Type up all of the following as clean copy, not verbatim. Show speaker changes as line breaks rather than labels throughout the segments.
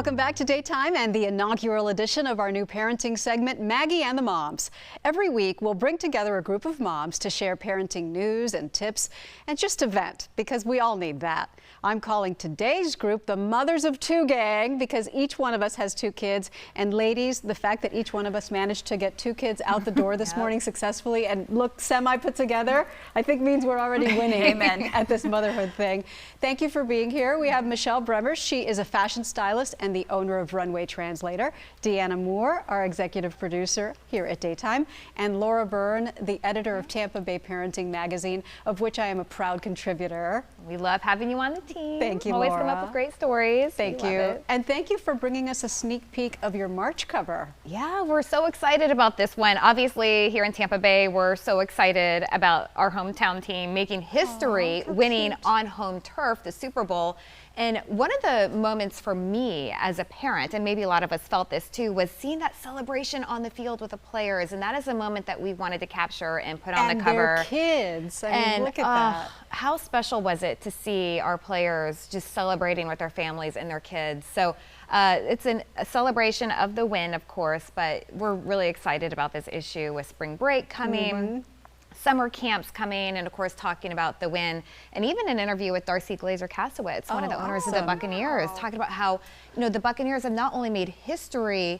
Welcome back to Daytime and the inaugural edition of our new parenting segment, Maggie and the Moms. Every week, we'll bring together a group of moms to share parenting news and tips and just to vent, because we all need that. I'm calling today's group the Mothers of Two Gang, because each one of us has two kids. And ladies, the fact that each one of us managed to get two kids out the door this morning successfully and look semi-put together, I think means we're already winning at this motherhood thing. Thank you for being here. We have Michelle Bremmer. She is a fashion stylist and the owner of Runway Translator. Deanna Moore, our executive producer here at Daytime. And Laura Byrne, the editor of Tampa Bay Parenting Magazine, of which I am a proud contributor.
We love having you on the team.
Thank you,
Always
Laura.
come up with great stories.
Thank you. And thank you for bringing us a sneak peek of your March cover.
Yeah, we're so excited about this one. Obviously, here in Tampa Bay, we're so excited about our hometown team making history, winning on home turf, the Super Bowl. And one of the moments for me as a parent, and maybe a lot of us felt this too, was seeing that celebration on the field with the players. And that is a moment that we wanted to capture and put on the cover.
And their kids. I mean, look at that.
How special was it to see our players just celebrating with their families and their kids? So it's a celebration of the win, of course, but we're really excited about this issue with spring break coming. Summer camps coming, and of course talking about the win, and even an interview with Darcy Glazer-Kasowitz, one of the owners of the Buccaneers, talking about how, you know, the Buccaneers have not only made history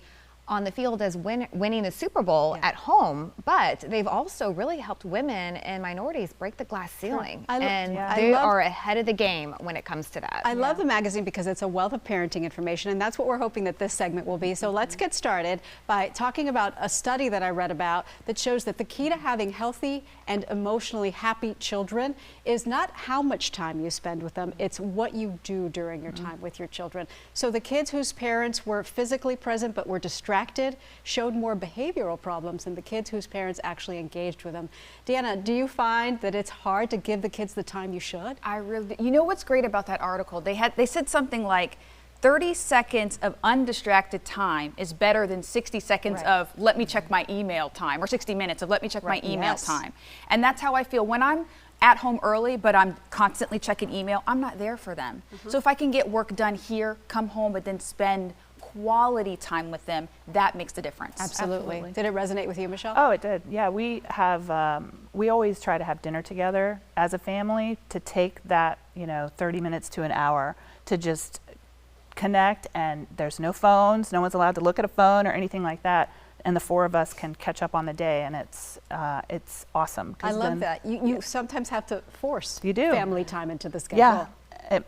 on the field as winning the Super Bowl at home, but they've also really helped women and minorities break the glass ceiling. And they are ahead of the game when it comes to that.
I love the magazine because it's a wealth of parenting information, and that's what we're hoping that this segment will be. So let's get started by talking about a study that I read about that shows that the key to having healthy and emotionally happy children is not how much time you spend with them, it's what you do during your time with your children. So the kids whose parents were physically present but were distracted showed more behavioral problems than the kids whose parents actually engaged with them. Deanna, do you find that it's hard to give the kids the time you should?
I really, you know what's great about that article? They said something like 30 seconds of undistracted time is better than 60 seconds of let me check my email time, or 60 minutes of let me check my email time. And that's how I feel when I'm at home early, but I'm constantly checking email. I'm not there for them. So if I can get work done here, come home, but then spend quality time with them, that makes the difference.
Absolutely. Did it resonate with you, Michelle?
Oh, it did. Yeah, we have, we always try to have dinner together as a family, to take that, 30 minutes to an hour to just connect, and there's no phones, no one's allowed to look at a phone or anything like that. And the four of us can catch up on the day, and it's awesome.
I love that. You sometimes have to force family time into the schedule.
Yeah.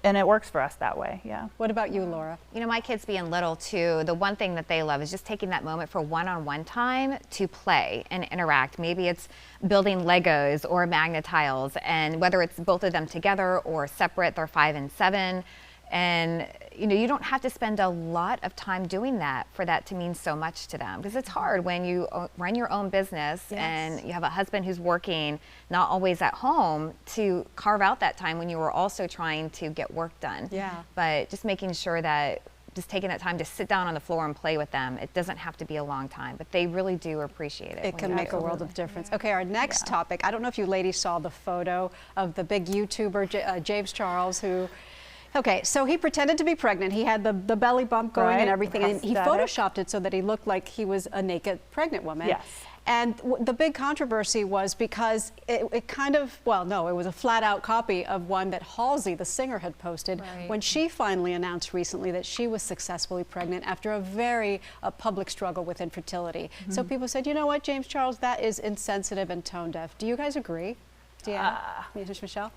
And it works for us that way,
What about you, Laura?
You know, my kids being little too, the one thing that they love is just taking that moment for one-on-one time to play and interact. Maybe it's building Legos or magnet tiles, and whether it's both of them together or separate, they're 5 and 7. And you don't have to spend a lot of time doing that for that to mean so much to them, because it's hard when you run your own business and you have a husband who's working, not always at home, to carve out that time when you were also trying to get work done. But just making sure that just taking that time to sit down on the floor and play with them. It doesn't have to be a long time, but they really do appreciate it.
It can make a world of difference. Okay, our next topic, I don't know if you ladies saw the photo of the big YouTuber, James Charles, who okay, so he pretended to be pregnant. He had the belly bump going and everything, and he photoshopped it so that he looked like he was a naked pregnant woman.
Yes.
And the big controversy was because it kind of, well, no, it was a flat out copy of one that Halsey, the singer, had posted when she finally announced recently that she was successfully pregnant after a very public struggle with infertility. So people said, you know what, James Charles, that is insensitive and tone deaf. Do you guys agree? Deanna, Michelle?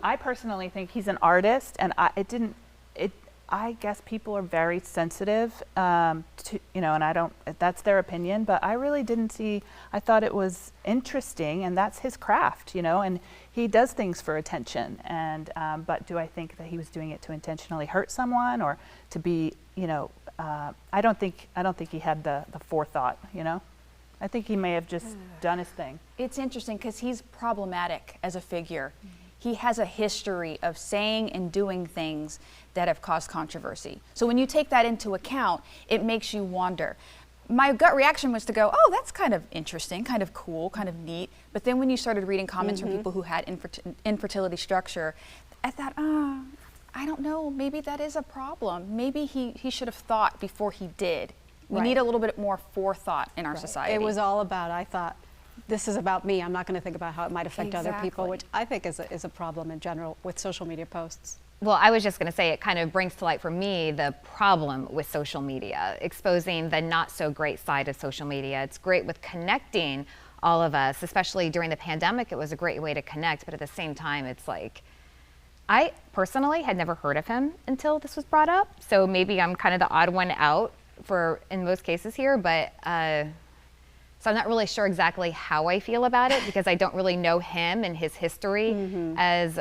I personally think he's an artist, and I guess people are very sensitive to, and I don't, that's their opinion, but I really didn't see, I thought it was interesting, and that's his craft, and he does things for attention, and but do I think that he was doing it to intentionally hurt someone, or to be, I don't think he had the forethought, I think he may have just done his thing.
It's interesting because he's problematic as a figure. He has a history of saying and doing things that have caused controversy. So when you take that into account, it makes you wonder. My gut reaction was to go, oh, that's kind of interesting, kind of cool, kind of neat. But then when you started reading comments from people who had infertility structure, I thought, I don't know, maybe that is a problem. Maybe he should have thought before he did. We
Right.
need a little bit more forethought in our society.
It was all about, I thought, this is about me. I'm not going to think about how it might affect other people,
Exactly.
which I think is a problem in general with social media posts.
Well, I was just going to say it kind of brings to light for me the problem with social media, exposing the not so great side of social media. It's great with connecting all of us, especially during the pandemic. It was a great way to connect, but at the same time, it's like, I personally had never heard of him until this was brought up. So maybe I'm kind of the odd one out in most cases here, but so I'm not really sure exactly how I feel about it because I don't really know him and his history as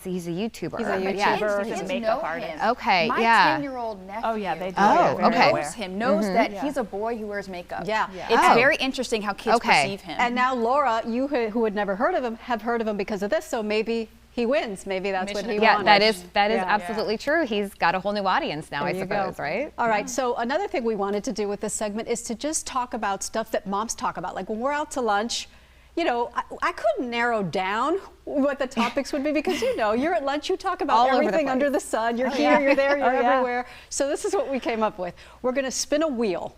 he's a YouTuber.
He's a
But
YouTuber.
He's a
Kids
makeup
know
artist.
him.
Okay,
My
yeah.
10-year-old nephew.
Oh, yeah, they do.
Oh,
They're very
okay.
aware.
knows him, knows that he's a boy who wears makeup.
Yeah.
It's
Oh.
very interesting how kids
Okay.
perceive him.
And now Laura, you who had never heard of him, have heard of him because of this, so maybe he wins. Maybe that's what
Mission
he
Yeah,
wanted.
that is
Yeah.
absolutely true. He's got a whole new audience now,
There
I
you
suppose,
go.
right?
All right, so another thing we wanted to do with this segment is to just talk about stuff that moms talk about. Like when we're out to lunch, you know, I couldn't narrow down what the topics would be because, you know, you're at lunch, you talk about
All over the
everything
place.
under the sun. You're here, you're there, you're
Oh, yeah.
everywhere. So this is what we came up with. We're going to spin a wheel,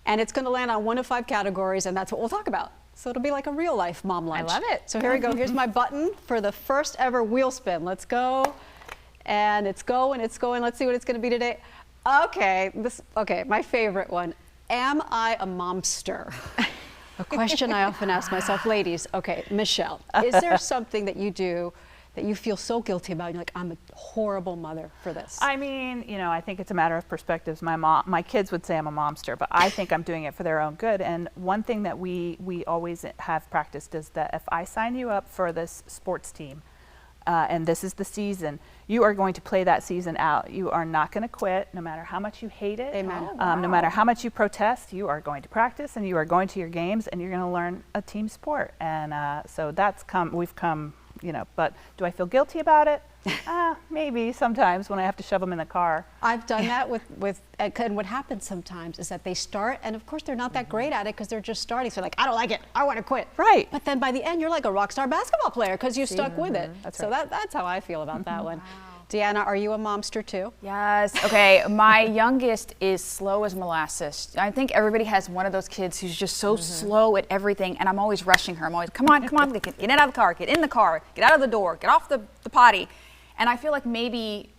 and it's going to land on 1 of 5 categories, and that's what we'll talk about. So it'll be like a real life mom lunch.
love it.
So here we go. Here's my button for the first ever wheel spin. Let's go. And it's going, it's going. Let's see what it's going to be today. Okay, my favorite one. Am I a momster? A question I often ask myself, ladies. Okay, Michelle, is there something that you do that you feel so guilty about? You're like, I'm a horrible mother for this.
I mean, you know, I think it's a matter of perspectives. My kids would say I'm a momster, but I think I'm doing it for their own good. And one thing that we always have practiced is that if I sign you up for this sports team, and this is the season, you are going to play that season out. You are not going to quit, no matter how much you hate it.
Amen.
No matter how much you protest, you are going to practice, and you are going to your games, and you're going to learn a team sport. And so we've come, you know. But do I feel guilty about it? Maybe sometimes when I have to shove them in the car.
I've done that and what happens sometimes is that they start, and of course they're not that great at it because they're just starting. So they're like, I don't like it, I want to quit.
Right.
But then by the end, you're like a rock star basketball player because you stuck with it.
That's
so
right.
that's how I feel about that one. Deanna, are you a momster too?
Yes. Okay. My youngest is slow as molasses. I think everybody has one of those kids who's just so slow at everything, and I'm always rushing her. I'm always, come on, get out of the car, get in the car, get out of the door, get off the potty. And I feel like maybe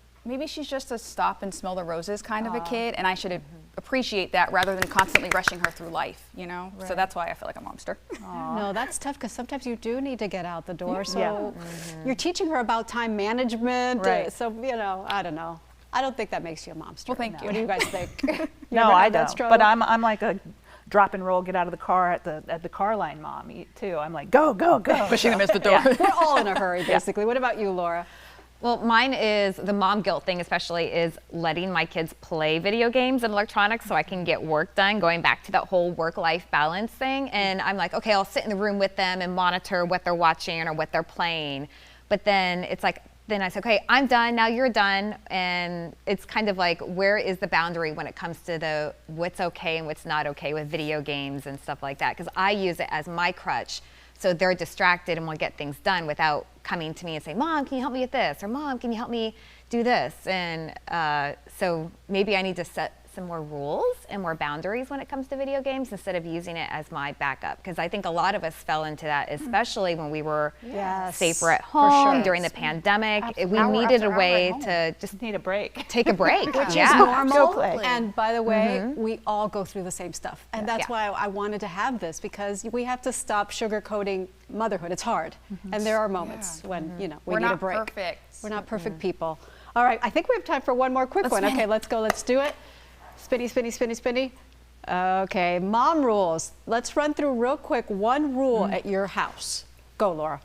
she's just a stop and smell the roses kind of a kid, and I should appreciate that rather than constantly rushing her through life, you know? So that's why I feel like a momster.
No, that's tough because sometimes you do need to get out the door. So
Yeah.
you're teaching her about time management.
Right.
So, you know, I don't know. I don't think that makes you a momster.
Well, thank you.
What do you guys think? You
No,
ever
I
had that
don't.
struggle?
But I'm like a drop and roll, get out of the car at the car line mom too. I'm like, go, go, go.
Pushing them at the door.
We're all in a hurry, basically. What about you, Laura?
Well, mine is the mom guilt thing, especially is letting my kids play video games and electronics so I can get work done, going back to that whole work-life balance thing. And I'm like, okay, I'll sit in the room with them and monitor what they're watching or what they're playing. But then it's like, then I say, okay, I'm done, now you're done. And it's kind of like, where is the boundary when it comes to the what's okay and what's not okay with video games and stuff like that? Because I use it as my crutch. So they're distracted and will get things done without coming to me and saying, Mom, can you help me with this? Or Mom, can you help me do this? And so maybe I need to set some more rules and more boundaries when it comes to video games instead of using it as my backup. Because I think a lot of us fell into that, especially when we were
Yes,
safer at
for
home
sure.
during the pandemic. We
Hour
needed
after
a
hour
way
at home.
to just
Just need a break.
take a break.
Which
yeah.
is normal.
Go play.
And by the way, we all go through the same stuff. And that's
Yeah.
why I wanted to have this because we have to stop sugarcoating motherhood. It's hard. And there are moments when, you know, we
We're
need a
not
break.
perfect.
We're not perfect people. All right, I think we have time for one more quick one.
spin
Okay,
it.
let's go. Let's do it. Spinny, spinny, spinny, spinny. Okay, mom rules. Let's run through real quick one rule at your house. Go, Laura.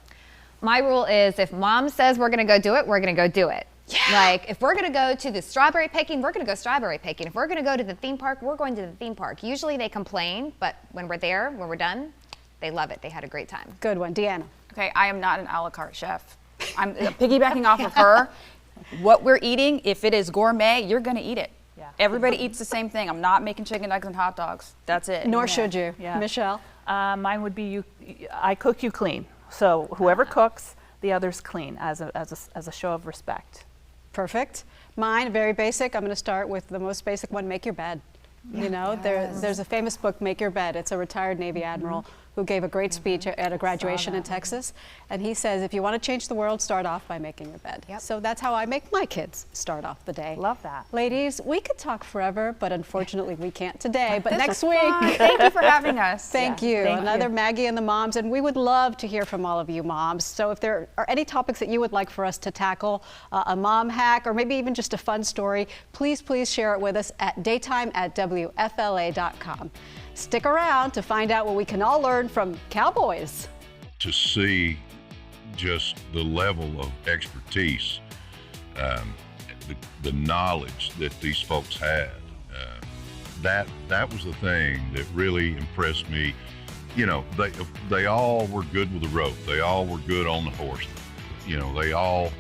My rule is if mom says we're going to go do it, we're going to go do it. Yeah. Like if we're going to go to the strawberry picking, we're going to go strawberry picking. If we're going to go to the theme park, we're going to the theme park. Usually they complain, but when we're there, when we're done, they love it. They had a great time.
Good one. Deanna.
Okay, I am not an a la carte chef. I'm piggybacking off of her. What we're eating, if it is gourmet, you're going to eat it.
Yeah.
Everybody eats the same thing. I'm not making chicken nuggets and hot dogs. That's it.
Nor should you.
Yeah.
Michelle.
Mine would be I cook, you clean. So whoever cooks, the others clean as a show of respect.
Perfect. Mine, very basic. I'm going to start with the most basic one, make your bed. You know, there's a famous book, Make Your Bed. It's a retired Navy admiral who gave a great speech at a graduation in Texas. And he says, if you want to change the world, start off by making your bed. So that's how I make my kids start off the day.
Love that.
Ladies, we could talk forever, but unfortunately we can't today. But next week.
Thank you for having us.
Thank you. Another Maggie and the Moms. And we would love to hear from all of you moms. So if there are any topics that you would like for us to tackle, a mom hack, or maybe even just a fun story, please share it with us at daytime@WFLA.com. Stick around to find out what we can all learn from cowboys.
To see just the level of expertise, the knowledge that these folks had, that was the thing that really impressed me. You know, they all were good with the rope. They all were good on the horse. You know, they all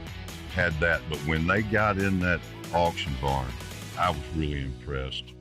had that. But when they got in that auction barn, I was really impressed.